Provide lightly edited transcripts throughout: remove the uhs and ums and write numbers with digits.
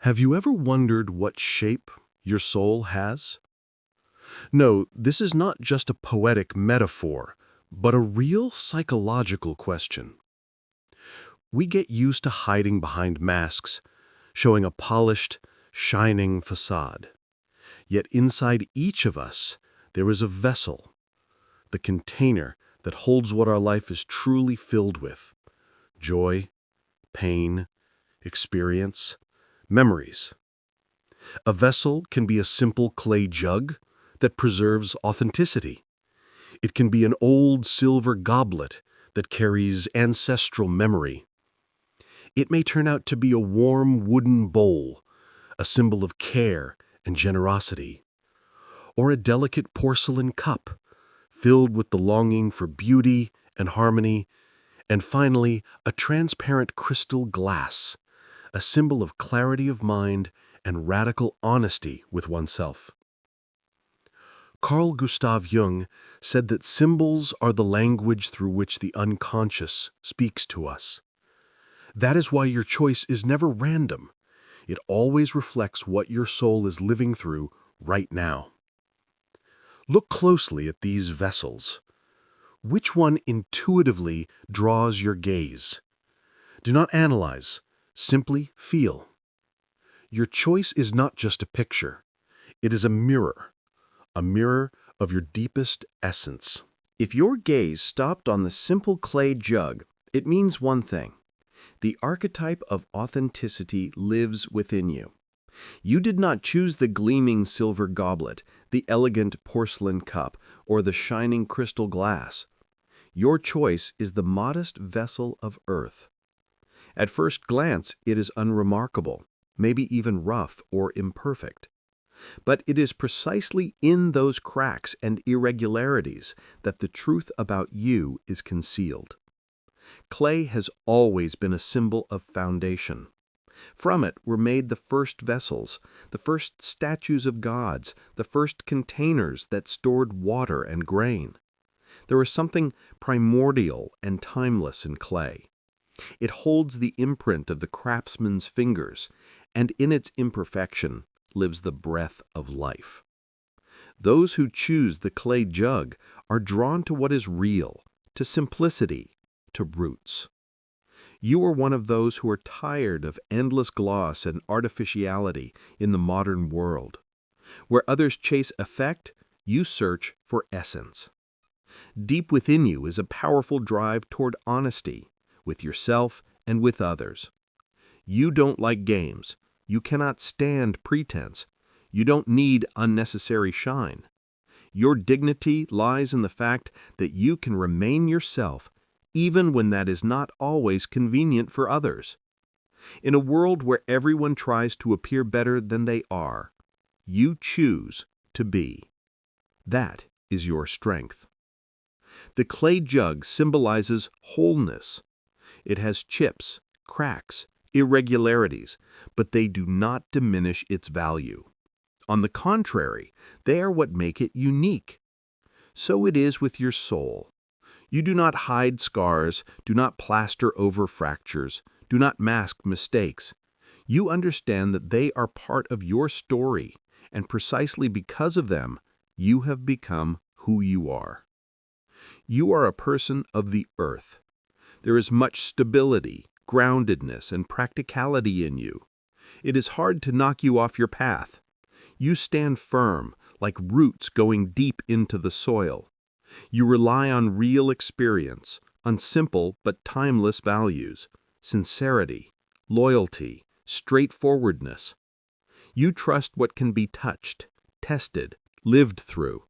Have you ever wondered what shape your soul has? No, this is not just a poetic metaphor, but a real psychological question. We get used to hiding behind masks, showing a polished, shining facade. Yet inside each of us, there is a vessel, the container that holds what our life is truly filled with: joy, pain, experience, memories. A vessel can be a simple clay jug that preserves authenticity. It can be an old silver goblet that carries ancestral memory. It may turn out to be a warm wooden bowl, a symbol of care and generosity, or a delicate porcelain cup filled with the longing for beauty and harmony, and finally, a transparent crystal glass, a symbol of clarity of mind and radical honesty with oneself. Carl Gustav Jung said that symbols are the language through which the unconscious speaks to us. That is why your choice is never random. It always reflects what your soul is living through right now. Look closely at these vessels. Which one intuitively draws your gaze? Do not analyze, simply feel. Your choice is not just a picture. It is a mirror of your deepest essence. If your gaze stopped on the simple clay jug, it means one thing. The archetype of authenticity lives within you. You did not choose the gleaming silver goblet, the elegant porcelain cup, or the shining crystal glass. Your choice is the modest vessel of earth. At first glance, it is unremarkable, maybe even rough or imperfect. But it is precisely in those cracks and irregularities that the truth about you is concealed. Clay has always been a symbol of foundation. From it were made the first vessels, the first statues of gods, the first containers that stored water and grain. There is something primordial and timeless in clay. It holds the imprint of the craftsman's fingers, and in its imperfection lives the breath of life. Those who choose the clay jug are drawn to what is real, to simplicity, to roots. You are one of those who are tired of endless gloss and artificiality in the modern world. Where others chase effect, you search for essence. Deep within you is a powerful drive toward honesty, with yourself and with others. You don't like games. You cannot stand pretense. You don't need unnecessary shine. Your dignity lies in the fact that you can remain yourself even when that is not always convenient for others. In a world where everyone tries to appear better than they are, you choose to be. That is your strength. The clay jug symbolizes wholeness. It has chips, cracks, irregularities, but they do not diminish its value. On the contrary, they are what make it unique. So it is with your soul. You do not hide scars, do not plaster over fractures, do not mask mistakes. You understand that they are part of your story, and precisely because of them, you have become who you are. You are a person of the earth. There is much stability, groundedness, and practicality in you. It is hard to knock you off your path. You stand firm, like roots going deep into the soil. You rely on real experience, on simple but timeless values, sincerity, loyalty, straightforwardness. You trust what can be touched, tested, lived through.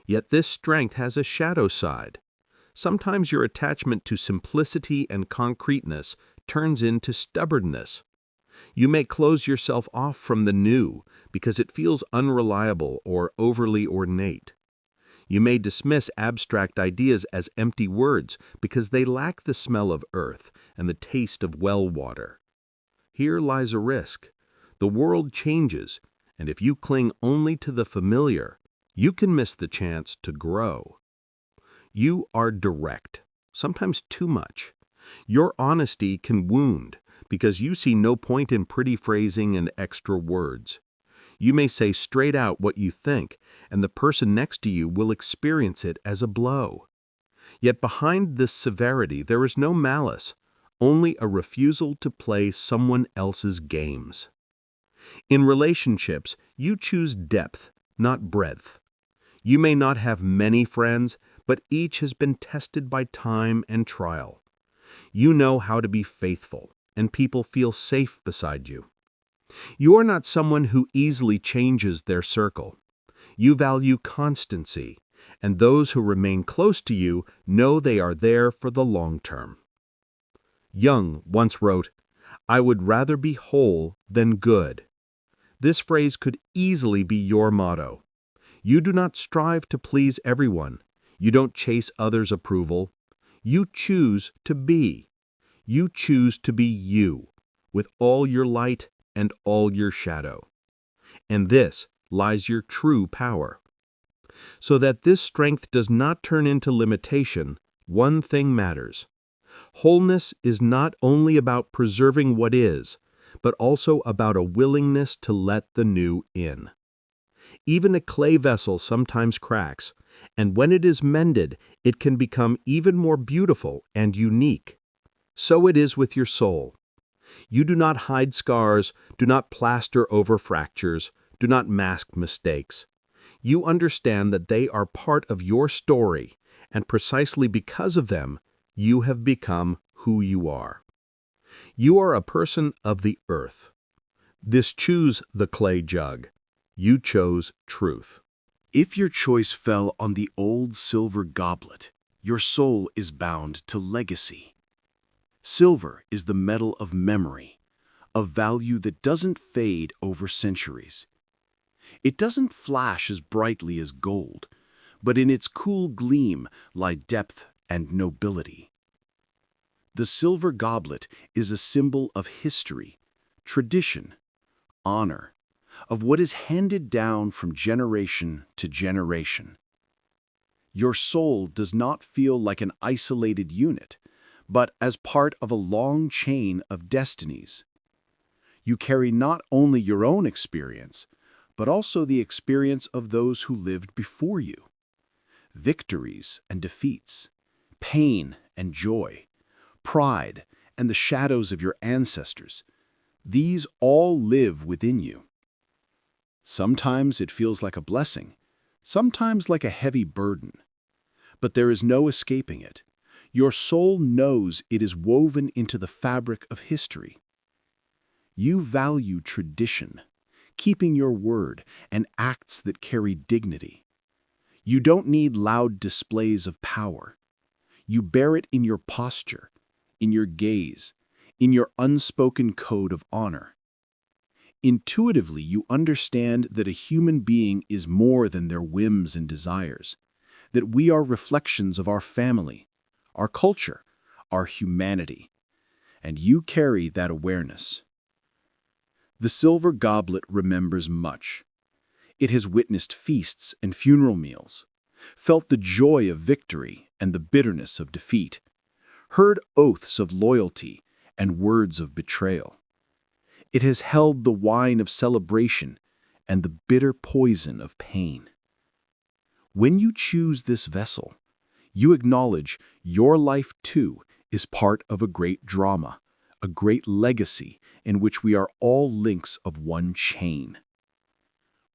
Yet this strength has a shadow side. Sometimes your attachment to simplicity and concreteness turns into stubbornness. You may close yourself off from the new because it feels unreliable or overly ornate. You may dismiss abstract ideas as empty words because they lack the smell of earth and the taste of well water. Here lies a risk. The world changes, and if you cling only to the familiar, you can miss the chance to grow. You are direct, sometimes too much. Your honesty can wound because you see no point in pretty phrasing and extra words. You may say straight out what you think, and the person next to you will experience it as a blow. Yet behind this severity there is no malice, only a refusal to play someone else's games. In relationships, you choose depth, not breadth. You may not have many friends, but each has been tested by time and trial. You know how to be faithful, and people feel safe beside you. You are not someone who easily changes their circle. You value constancy, and those who remain close to you know they are there for the long term. Jung once wrote, "I would rather be whole than good." This phrase could easily be your motto. You do not strive to please everyone. You don't chase others' approval. You choose to be. You choose to be you, with all your light and all your shadow. And this lies your true power. So that this strength does not turn into limitation, one thing matters. Wholeness is not only about preserving what is, but also about a willingness to let the new in. Even a clay vessel sometimes cracks, and when it is mended, it can become even more beautiful and unique. So it is with your soul. You do not hide scars, do not plaster over fractures, do not mask mistakes. You understand that they are part of your story, and precisely because of them, you have become who you are. You are a person of the earth. This choose the clay jug. You chose truth. If your choice fell on the old silver goblet, your soul is bound to legacy. Silver is the metal of memory, a value that doesn't fade over centuries. It doesn't flash as brightly as gold, but in its cool gleam lie depth and nobility. The silver goblet is a symbol of history, tradition, honor, of what is handed down from generation to generation. Your soul does not feel like an isolated unit, but as part of a long chain of destinies. You carry not only your own experience, but also the experience of those who lived before you. Victories and defeats, pain and joy, pride and the shadows of your ancestors, these all live within you. Sometimes it feels like a blessing, sometimes like a heavy burden. But there is no escaping it. Your soul knows it is woven into the fabric of history. You value tradition, keeping your word, and acts that carry dignity. You don't need loud displays of power. You bear it in your posture, in your gaze, in your unspoken code of honor. Intuitively, you understand that a human being is more than their whims and desires, that we are reflections of our family, our culture, our humanity, and you carry that awareness. The silver goblet remembers much. It has witnessed feasts and funeral meals, felt the joy of victory and the bitterness of defeat, heard oaths of loyalty and words of betrayal. It has held the wine of celebration and the bitter poison of pain. When you choose this vessel, you acknowledge your life too is part of a great drama, a great legacy in which we are all links of one chain.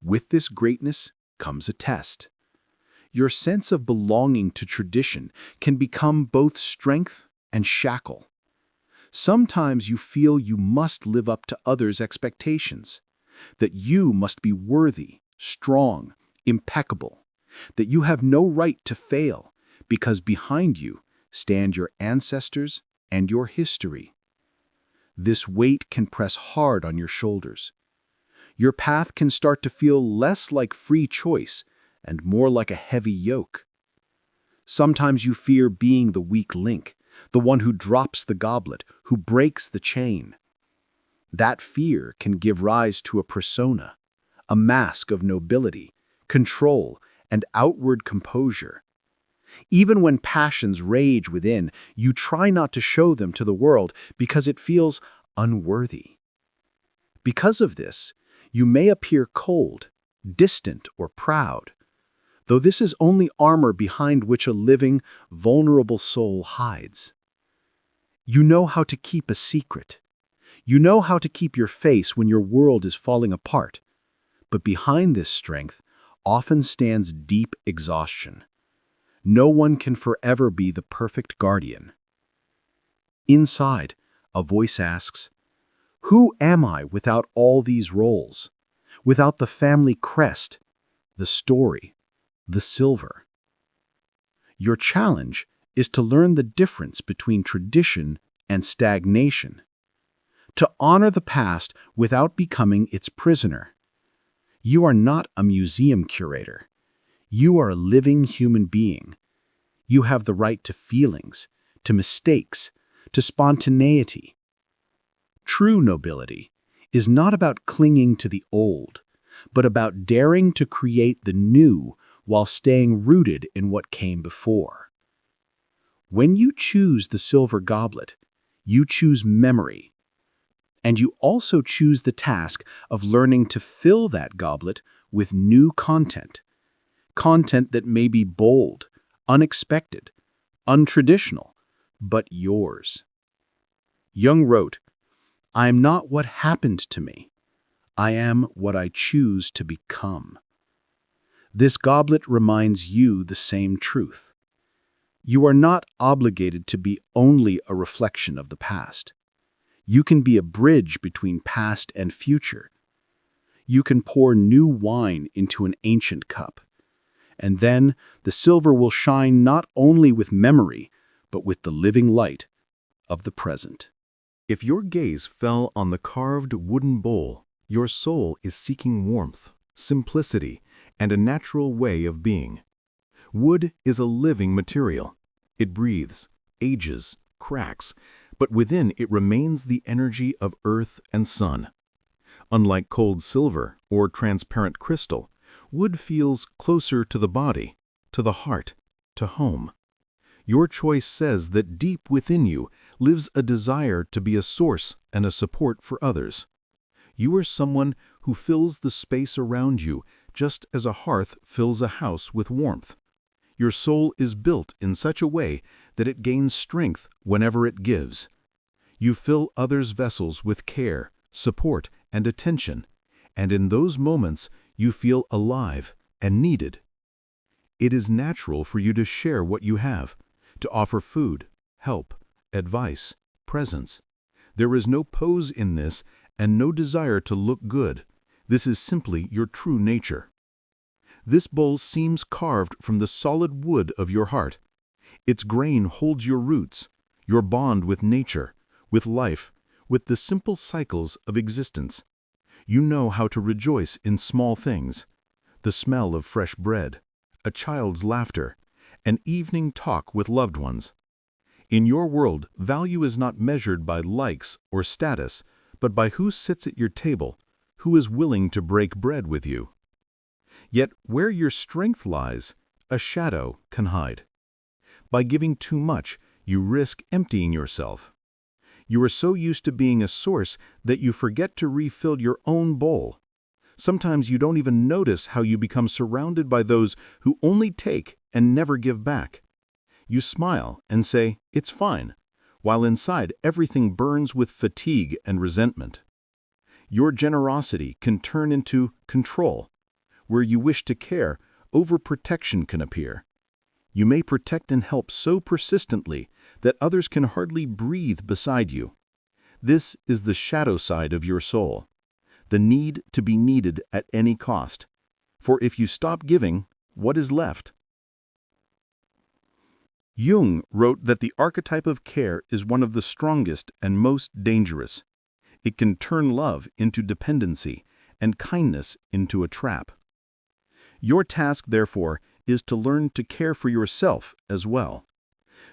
With this greatness comes a test. Your sense of belonging to tradition can become both strength and shackle. Sometimes you feel you must live up to others' expectations, that you must be worthy, strong, impeccable, that you have no right to fail because behind you stand your ancestors and your history. This weight can press hard on your shoulders. Your path can start to feel less like free choice and more like a heavy yoke. Sometimes you fear being the weak link, the one who drops the goblet, who breaks the chain. That fear can give rise to a persona, a mask of nobility, control, and outward composure. Even when passions rage within, you try not to show them to the world because it feels unworthy. Because of this, you may appear cold, distant, or proud, though this is only armor behind which a living, vulnerable soul hides. You know how to keep a secret. You know how to keep your face when your world is falling apart. But behind this strength often stands deep exhaustion. No one can forever be the perfect guardian. Inside, a voice asks, "Who am I without all these roles? Without the family crest, the story, the silver?" Your challenge is to learn the difference between tradition and stagnation, to honor the past without becoming its prisoner. You are not a museum curator. You are a living human being. You have the right to feelings, to mistakes, to spontaneity. True nobility is not about clinging to the old, but about daring to create the new while staying rooted in what came before. When you choose the silver goblet, you choose memory. And you also choose the task of learning to fill that goblet with new content. Content that may be bold, unexpected, untraditional, but yours. Jung wrote, "I am not what happened to me. I am what I choose to become." This goblet reminds you the same truth. You are not obligated to be only a reflection of the past. You can be a bridge between past and future. You can pour new wine into an ancient cup. And then the silver will shine not only with memory, but with the living light of the present. If your gaze fell on the carved wooden bowl, your soul is seeking warmth, simplicity, and a natural way of being. Wood is a living material. It breathes, ages, cracks, but within it remains the energy of earth and sun. Unlike cold silver or transparent crystal, wood feels closer to the body, to the heart, to home. Your choice says that deep within you lives a desire to be a source and a support for others. You are someone who fills the space around you just as a hearth fills a house with warmth. Your soul is built in such a way that it gains strength whenever it gives. You fill others' vessels with care, support, and attention, and in those moments you feel alive and needed. It is natural for you to share what you have, to offer food, help, advice, presence. There is no pose in this and no desire to look good. This is simply your true nature. This bowl seems carved from the solid wood of your heart. Its grain holds your roots, your bond with nature, with life, with the simple cycles of existence. You know how to rejoice in small things: the smell of fresh bread, a child's laughter, an evening talk with loved ones. In your world, value is not measured by likes or status, but by who sits at your table, who is willing to break bread with you. Yet where your strength lies, a shadow can hide. By giving too much, you risk emptying yourself. You are so used to being a source that you forget to refill your own bowl. Sometimes you don't even notice how you become surrounded by those who only take and never give back. You smile and say, "It's fine," while inside everything burns with fatigue and resentment. Your generosity can turn into control. Where you wish to care, overprotection can appear. You may protect and help so persistently that others can hardly breathe beside you. This is the shadow side of your soul, the need to be needed at any cost. For if you stop giving, what is left? Jung wrote that the archetype of care is one of the strongest and most dangerous. It can turn love into dependency and kindness into a trap. Your task, therefore, is to learn to care for yourself as well.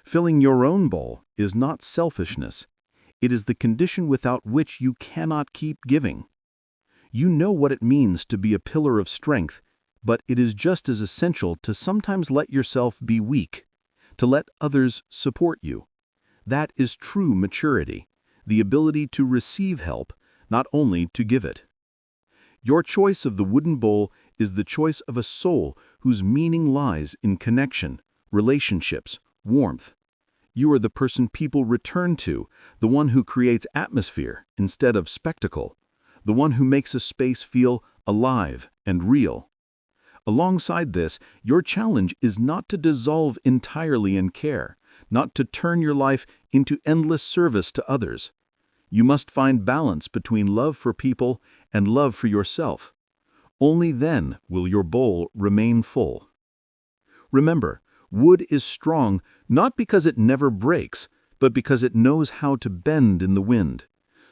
Filling your own bowl is not selfishness. It is the condition without which you cannot keep giving. You know what it means to be a pillar of strength, but it is just as essential to sometimes let yourself be weak, to let others support you. That is true maturity. the ability to receive help, not only to give it. Your choice of the wooden bowl is the choice of a soul whose meaning lies in connection, relationships, warmth. You are the person people return to, the one who creates atmosphere instead of spectacle, the one who makes a space feel alive and real. Alongside this, your challenge is not to dissolve entirely in care, not to turn your life into endless service to others. You must find balance between love for people and love for yourself. Only then will your bowl remain full. Remember, wood is strong not because it never breaks, but because it knows how to bend in the wind.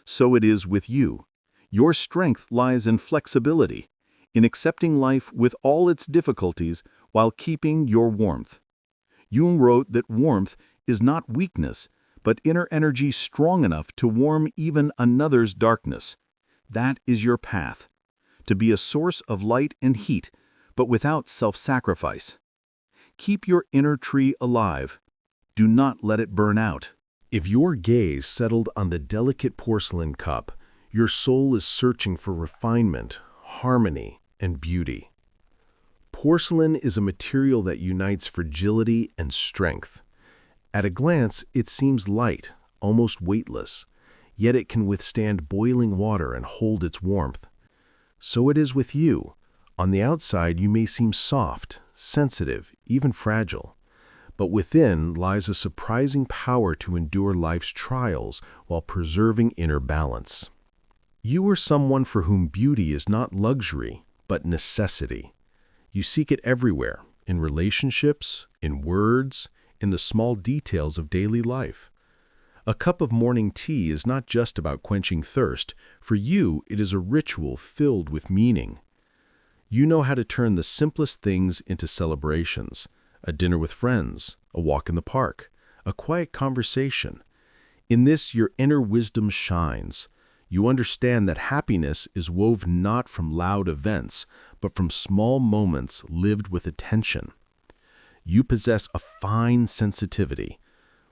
So it is with you. Your strength lies in flexibility, in accepting life with all its difficulties while keeping your warmth. Jung wrote that warmth is not weakness, but inner energy strong enough to warm even another's darkness. That is your path, to be a source of light and heat, but without self-sacrifice. Keep your inner tree alive. Do not let it burn out. If your gaze settled on the delicate porcelain cup, your soul is searching for refinement, harmony, and beauty. Porcelain is a material that unites fragility and strength. At a glance, it seems light, almost weightless, yet it can withstand boiling water and hold its warmth. So it is with you. On the outside, you may seem soft, sensitive, even fragile. But within lies a surprising power to endure life's trials while preserving inner balance. You are someone for whom beauty is not luxury, but necessity. You seek it everywhere, in relationships, in words, in the small details of daily life. A cup of morning tea is not just about quenching thirst. For you, it is a ritual filled with meaning. You know how to turn the simplest things into celebrations. A dinner with friends, a walk in the park, a quiet conversation. In this, your inner wisdom shines. You understand that happiness is woven not from loud events, but from small moments lived with attention. You possess a fine sensitivity.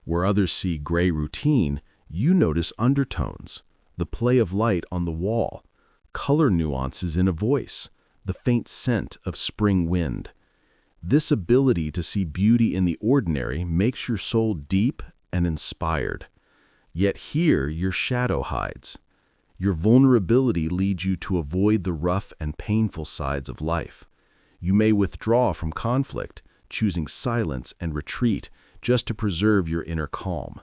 Where others see gray routine, you notice undertones, the play of light on the wall, color nuances in a voice, the faint scent of spring wind. This ability to see beauty in the ordinary makes your soul deep and inspired. Yet here your shadow hides. Your vulnerability leads you to avoid the rough and painful sides of life. You may withdraw from conflict, choosing silence and retreat just to preserve your inner calm.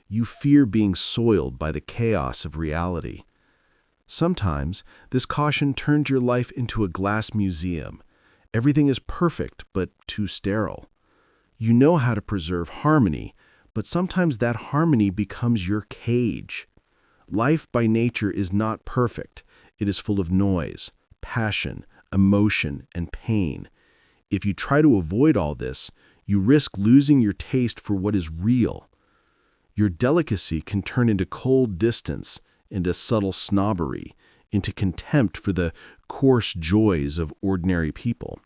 You fear being soiled by the chaos of reality. Sometimes, this caution turns your life into a glass museum. Everything is perfect, but too sterile. You know how to preserve harmony, but sometimes that harmony becomes your cage. Life by nature is not perfect. It is full of noise, passion, emotion, and pain. If you try to avoid all this, you risk losing your taste for what is real. Your delicacy can turn into cold distance, into subtle snobbery, into contempt for the coarse joys of ordinary people.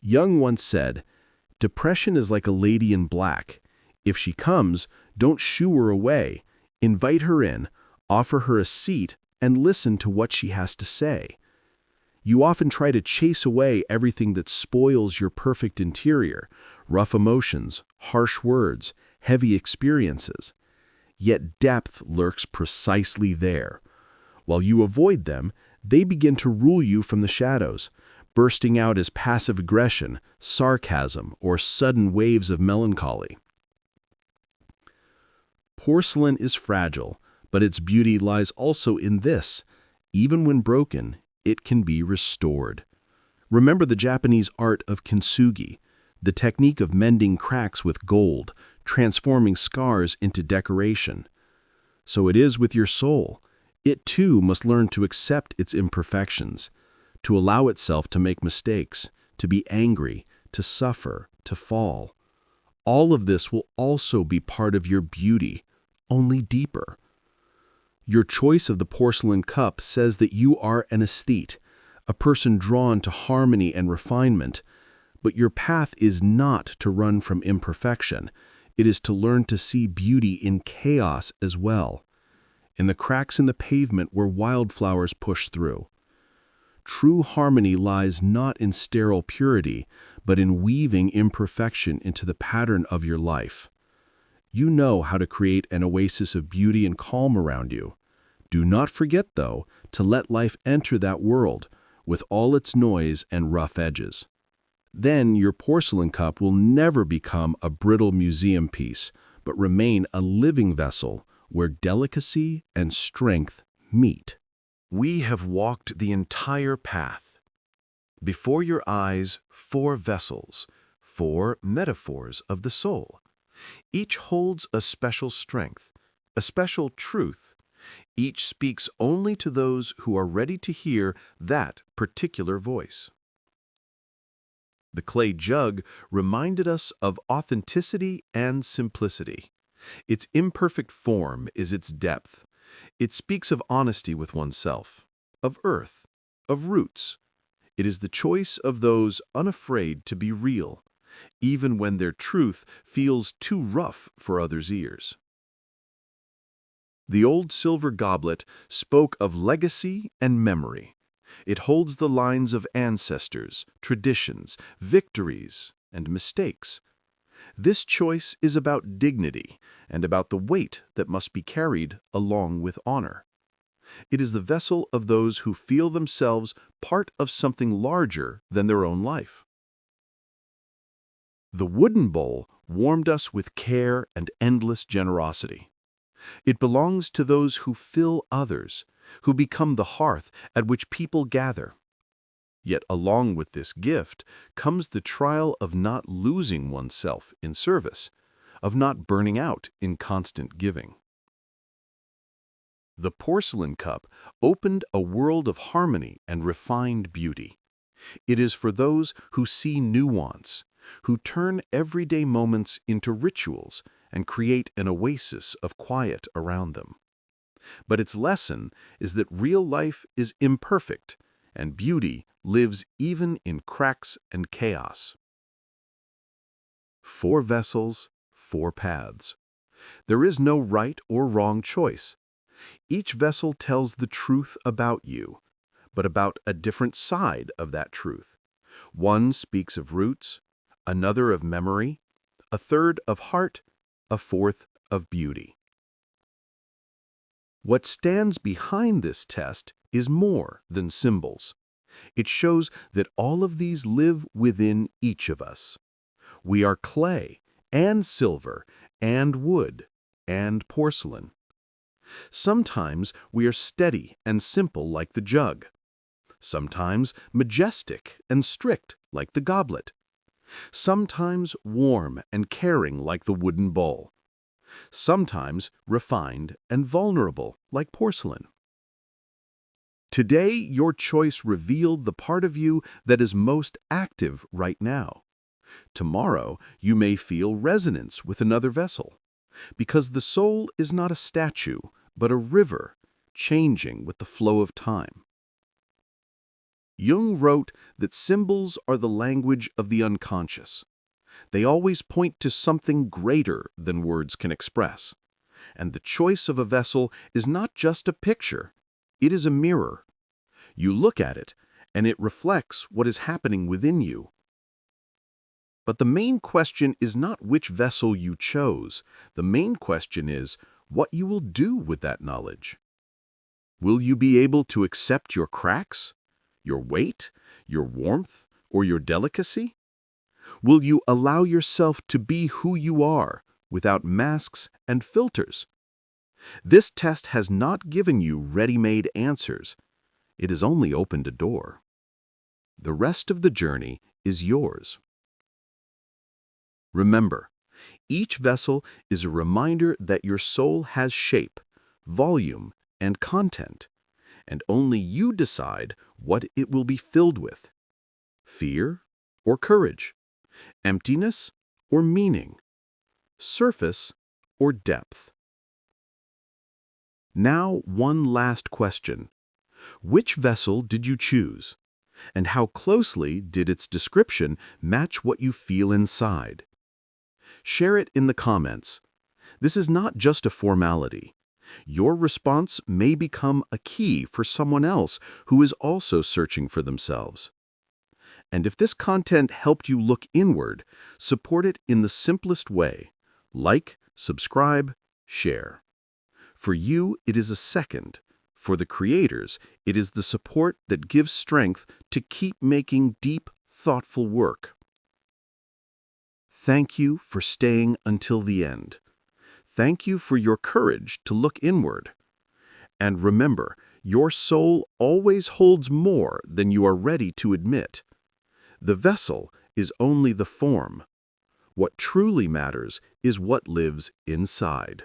Jung once said, "Depression is like a lady in black. If she comes, don't shoo her away. Invite her in, offer her a seat, and listen to what she has to say." You often try to chase away everything that spoils your perfect interior, rough emotions, harsh words, heavy experiences. Yet depth lurks precisely there. While you avoid them, they begin to rule you from the shadows, bursting out as passive aggression, sarcasm, or sudden waves of melancholy. Porcelain is fragile, but its beauty lies also in this: even when broken, it can be restored. Remember the Japanese art of kintsugi, the technique of mending cracks with gold, transforming scars into decoration. So it is with your soul. It too must learn to accept its imperfections, to allow itself to make mistakes, to be angry, to suffer, to fall. All of this will also be part of your beauty, only deeper. Your choice of the porcelain cup says that you are an aesthete, a person drawn to harmony and refinement, but your path is not to run from imperfection. It is to learn to see beauty in chaos as well. in the cracks in the pavement where wildflowers push through. True harmony lies not in sterile purity, but in weaving imperfection into the pattern of your life. You know how to create an oasis of beauty and calm around you. Do not forget, though, to let life enter that world, with all its noise and rough edges. Then your porcelain cup will never become a brittle museum piece, but remain a living vessel where delicacy and strength meet. We have walked the entire path. Before your eyes, 4 vessels, 4 metaphors of the soul. Each holds a special strength, a special truth. Each speaks only to those who are ready to hear that particular voice. The clay jug reminded us of authenticity and simplicity. Its imperfect form is its depth. It speaks of honesty with oneself, of earth, of roots. It is the choice of those unafraid to be real, even when their truth feels too rough for others' ears. The old silver goblet spoke of legacy and memory. It holds the lines of ancestors, traditions, victories, and mistakes. This choice is about dignity and about the weight that must be carried along with honor. It is the vessel of those who feel themselves part of something larger than their own life. The wooden bowl warmed us with care and endless generosity. It belongs to those who fill others, who become the hearth at which people gather. Yet along with this gift comes the trial of not losing oneself in service, of not burning out in constant giving. The porcelain cup opened a world of harmony and refined beauty. It is for those who see nuance, who turn everyday moments into rituals and create an oasis of quiet around them. But its lesson is that real life is imperfect, and beauty lives even in cracks and chaos. 4 vessels, 4 paths. There is no right or wrong choice. Each vessel tells the truth about you, but about a different side of that truth. One speaks of roots, another of memory, a third of heart, a fourth of beauty. What stands behind this test is more than symbols. It shows that all of these live within each of us. We are clay and silver and wood and porcelain. Sometimes we are steady and simple like the jug. Sometimes majestic and strict like the goblet. Sometimes warm and caring like the wooden bowl. Sometimes refined and vulnerable like porcelain. Today, your choice revealed the part of you that is most active right now. Tomorrow, you may feel resonance with another vessel, because the soul is not a statue, but a river, changing with the flow of time. Jung wrote that symbols are the language of the unconscious. They always point to something greater than words can express. And the choice of a vessel is not just a picture, it is a mirror. You look at it, and it reflects what is happening within you. But the main question is not which vessel you chose. The main question is what you will do with that knowledge. Will you be able to accept your cracks, your weight, your warmth, or your delicacy? Will you allow yourself to be who you are without masks and filters? This test has not given you ready-made answers. It has only opened a door. The rest of the journey is yours. Remember, each vessel is a reminder that your soul has shape, volume, and content, and only you decide what it will be filled with: fear or courage, emptiness or meaning, surface or depth. Now, one last question. Which vessel did you choose? And how closely did its description match what you feel inside? Share it in the comments. This is not just a formality. Your response may become a key for someone else who is also searching for themselves. And if this content helped you look inward, support it in the simplest way. Like, subscribe, share. For you, it is a second. For the creators, it is the support that gives strength to keep making deep, thoughtful work. Thank you for staying until the end. Thank you for your courage to look inward. And remember, your soul always holds more than you are ready to admit. The vessel is only the form. What truly matters is what lives inside.